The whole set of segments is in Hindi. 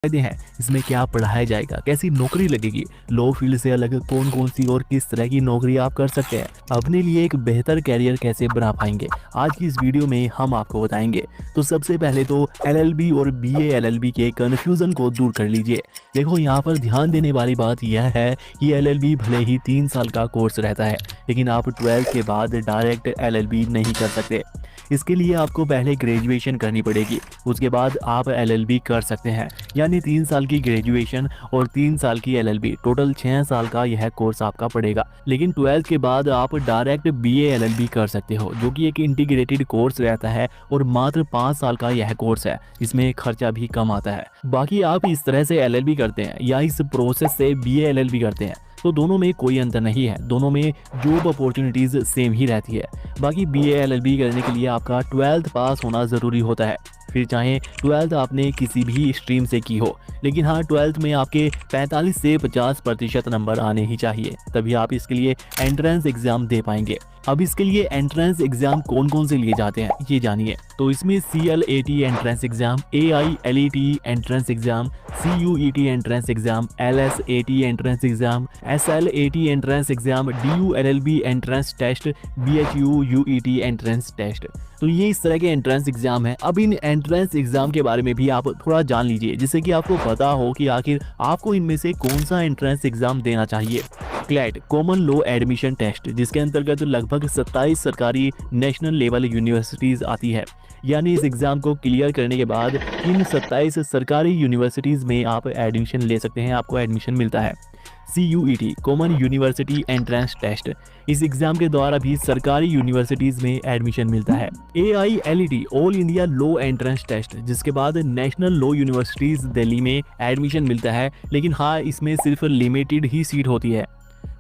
फायदे हैं, इसमें क्या पढ़ाया जाएगा, कैसी नौकरी लगेगी, लॉ फील्ड से अलग कौन कौन सी और किस तरह की नौकरी आप कर सकते हैं, अपने लिए एक बेहतर कैरियर कैसे बना पाएंगे, आज की इस वीडियो में हम आपको बताएंगे। तो सबसे पहले तो एलएलबी और बीए एलएलबी के कन्फ्यूजन को दूर कर लीजिए। देखो, यहाँ पर ध्यान देने वाली बात यह है कि एलएलबी भले ही 3 साल का कोर्स रहता है, लेकिन आप 12th के बाद डायरेक्ट एलएलबी नहीं कर सकते। इसके लिए आपको पहले ग्रेजुएशन करनी पड़ेगी, उसके बाद आप एलएलबी कर सकते हैं। यानी 3 साल की ग्रेजुएशन और 3 साल की एलएलबी, टोटल 6 साल का यह कोर्स आपका पड़ेगा। लेकिन 12th के बाद आप डायरेक्ट बीए एलएलबी कर सकते हो, जो कि एक इंटीग्रेटेड कोर्स रहता है और मात्र 5 साल का यह कोर्स है। इसमें खर्चा भी कम आता है। बाकी आप इस तरह से एलएलबी करते हैं या इस प्रोसेस से बीए एलएलबी करते हैं, तो दोनों में कोई अंतर नहीं है, दोनों में जॉब अपॉर्चुनिटीज सेम ही रहती है। बाकी बीए एलएलबी करने के लिए आपका 12th पास होना ज़रूरी होता है, फिर चाहे 12th आपने किसी भी स्ट्रीम से की हो, लेकिन हाँ 12th में आपके 45 से 50% नंबर आने ही चाहिए, तभी आप इसके लिए एंट्रेंस एग्जाम दे पाएंगे। अब इसके लिए एंट्रेंस एग्जाम कौन कौन से लिए जाते हैं ये जानिए। तो इसमें CLAT entrance exam, AILET entrance exam, CUET entrance exam, LSAT entrance exam, SLAT entrance exam, DULLB entrance test, BHUUET entrance test. तो ये इस तरह के एंट्रेंस एग्जाम है। अब इन एंट्रेंस एग्जाम के बारे में भी आप थोड़ा जान लीजिए, जिससे कि आपको पता हो कि आखिर आपको इनमें से कौन सा एंट्रेंस एग्जाम देना चाहिए। CLAT common law admission test, जिसके अंतर्गत लगभग 27 सरकारी नेशनल लेवल यूनिवर्सिटीज आती है। यानी इस एग्जाम को क्लियर करने के बाद इन 27 सरकारी यूनिवर्सिटीज में आप एडमिशन ले सकते हैं, आपको एडमिशन मिलता है। CUET common university entrance test, इस एग्जाम के द्वारा भी सरकारी यूनिवर्सिटीज में एडमिशन मिलता है। AILET all India law entrance test, जिसके बाद नेशनल लॉ यूनिवर्सिटीज दिल्ली में एडमिशन मिलता है, लेकिन हाँ इसमें सिर्फ लिमिटेड ही सीट होती है।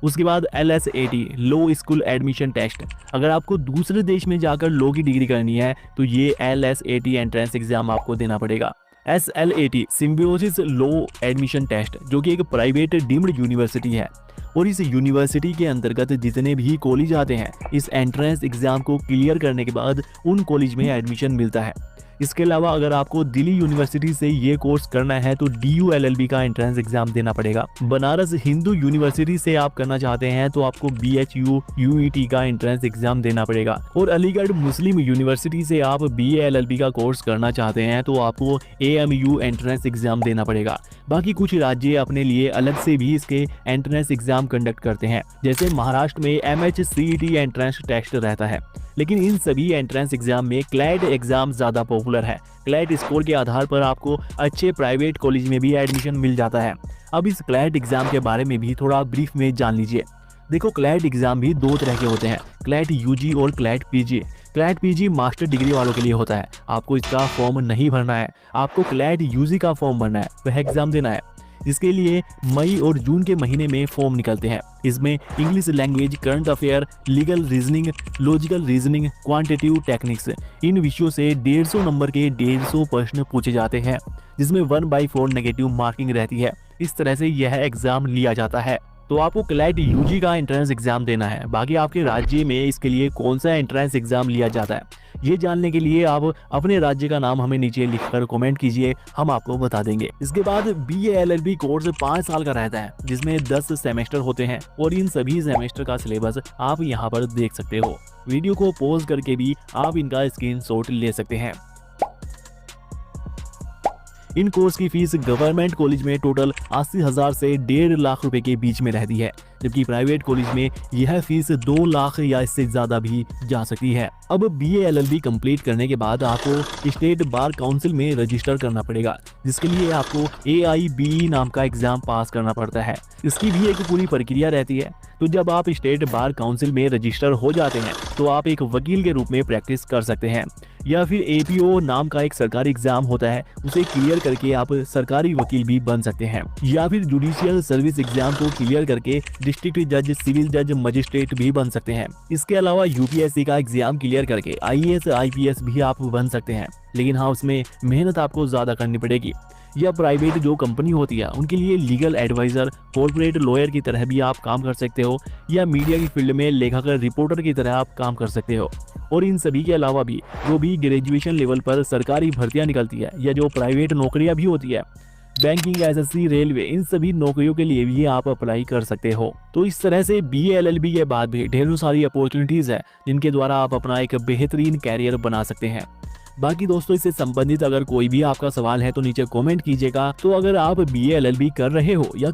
उसके बाद LSAT law school admission test, अगर आपको दूसरे देश में जाकर लॉ की डिग्री करनी है तो ये LSAT एंट्रेंस एग्जाम आपको देना पड़ेगा। SLAT Symbiosis law admission test, जो कि एक प्राइवेट डीम्ड यूनिवर्सिटी है, और इस यूनिवर्सिटी के अंतर्गत जितने भी कॉलेज आते हैं, इस एंट्रेंस एग्जाम को क्लियर करने के बाद उन कॉलेज में एडमिशन मिलता है। इसके अलावा अगर आपको दिल्ली यूनिवर्सिटी से ये कोर्स करना है तो DULLB का एंट्रेंस एग्जाम देना पड़ेगा। बनारस हिंदू यूनिवर्सिटी से आप करना चाहते हैं तो आपको BHUUET का एंट्रेंस एग्जाम देना पड़ेगा। और अलीगढ़ मुस्लिम यूनिवर्सिटी से आप BA LLB का कोर्स करना चाहते हैं तो आपको AMU एंट्रेंस एग्जाम देना पड़ेगा। बाकी कुछ राज्य अपने लिए अलग से भी इसके एंट्रेंस एग्जाम कंडक्ट करते हैं, जैसे महाराष्ट्र में MHCET एंट्रेंस टेस्ट रहता है। लेकिन इन सभी एंट्रेंस एग्जाम में क्लैट एग्जाम ज़्यादा पॉपुलर है। क्लैट स्कोर के आधार पर आपको अच्छे प्राइवेट कॉलेज में भी एडमिशन मिल जाता है। अब इस क्लैट एग्जाम के बारे में भी थोड़ा ब्रीफ में जान लीजिए। देखो, क्लैट एग्जाम भी 2 तरह के होते हैं, क्लैट UG और CLAT PG। CLAT PG master degree वालों के लिए होता है, आपको इसका फॉर्म नहीं भरना है, आपको क्लैट UG का फॉर्म भरना है, वह एग्जाम देना है। इसके लिए मई और जून के महीने में फॉर्म निकलते हैं। इसमें English language, current affair, legal reasoning, logical reasoning, quantitative techniques, इन विषयों से 150 नंबर के 150 प्रश्न पूछे जाते हैं, जिसमें 1/4 नेगेटिव मार्किंग रहती है। इस तरह से यह एग्जाम लिया जाता है। तो आपको क्लैट UG का एंट्रेंस एग्जाम देना है। बाकी आपके राज्य में इसके लिए कौन सा एंट्रेंस एग्जाम लिया जाता है, ये जानने के लिए आप अपने राज्य का नाम हमें नीचे लिखकर कमेंट कीजिए, हम आपको बता देंगे। इसके बाद BA LLB कोर्स 5 साल का रहता है, जिसमें 10 सेमेस्टर होते हैं, और इन सभी सेमेस्टर का सिलेबस आप यहाँ पर देख सकते हो। वीडियो को पॉज करके भी आप इनका स्क्रीनशॉट ले सकते हैं। इन कोर्स की फीस गवर्नमेंट कॉलेज में टोटल 80,000 से 1.5 लाख रुपए के बीच में रहती है, जबकि प्राइवेट कॉलेज में यह फीस 2 लाख या इससे ज्यादा भी जा सकती है। अब BA LLB कंप्लीट करने के बाद आपको स्टेट बार काउंसिल में रजिस्टर करना पड़ेगा, जिसके लिए आपको AIBE नाम का एग्जाम पास करना पड़ता है। इसकी भी एक पूरी प्रक्रिया रहती है। तो जब आप स्टेट बार काउंसिल में रजिस्टर हो जाते हैं तो आप एक वकील के रूप में प्रैक्टिस कर सकते हैं, या फिर APO नाम का एक सरकारी एग्जाम होता है, उसे क्लियर करके आप सरकारी वकील भी बन सकते हैं, या फिर जुडिशियल सर्विस एग्जाम को क्लियर करके डिस्ट्रिक्ट जज, सिविल जज, मजिस्ट्रेट भी बन सकते हैं। इसके अलावा UPSC का एग्जाम क्लियर करके IAS IPS भी आप बन सकते हैं, लेकिन हाँ उसमें मेहनत आपको ज्यादा करनी पड़ेगी। या प्राइवेट जो कंपनी होती है उनके लिए लीगल एडवाइजर, कॉर्पोरेट लॉयर की तरह भी आप काम कर सकते हो, या मीडिया की फील्ड में लेखाकार, रिपोर्टर की तरह आप काम कर सकते हो। और इन सभी के अलावा भी जो भी ग्रेजुएशन लेवल पर सरकारी भर्तियां निकलती है या जो प्राइवेट नौकरियां भी होती है, बैंकिंग, एसएससी, रेलवे, इन सभी नौकरियों के लिए भी आप अप्लाई कर सकते हो। तो इस तरह से बीए एलएलबी के बाद भी ढेरों सारी अपॉर्चुनिटीज है जिनके द्वारा आप अपना एक बेहतरीन कैरियर बना सकते हैं। बाकी दोस्तों, इससे संबंधित अगर कोई भी आपका सवाल है तो नीचे कमेंट कीजिएगा। तो अगर आप बीए एलएलबी कर रहे हो या